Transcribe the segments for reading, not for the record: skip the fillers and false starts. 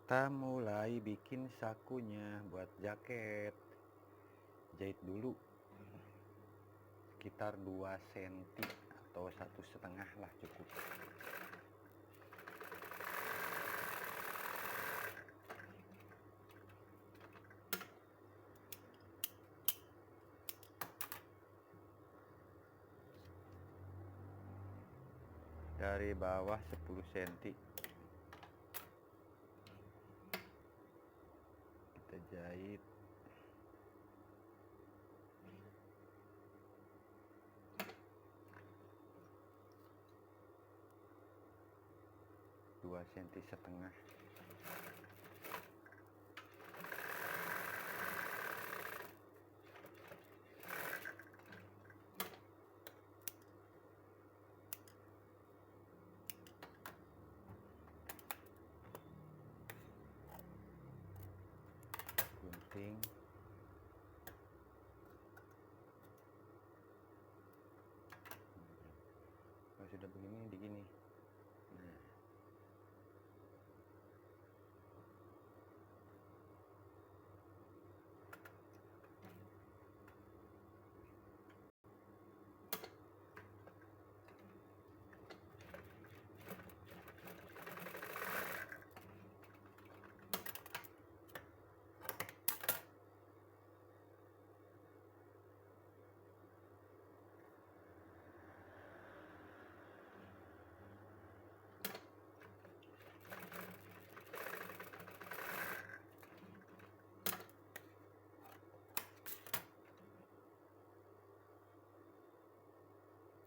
Kita mulai bikin sakunya buat jaket. Jahit dulu sekitar 2 cm atau 1,5 lah cukup. Dari bawah 10 cm kita jahit. Dua senti setengah. Gunting. Kalau sudah begini digini.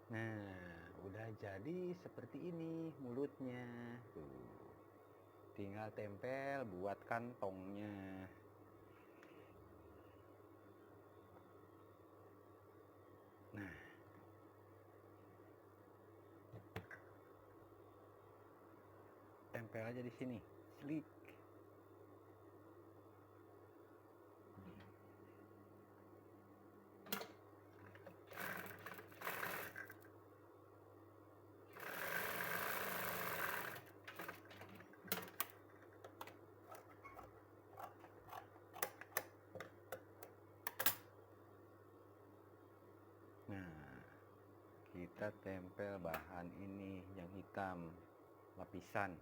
Nah, udah jadi seperti ini mulutnya. Tuh. Tinggal tempel buat kantongnya. Nah, tempel aja di sini. Slik. Nah, kita tempel bahan ini yang hitam, lapisan.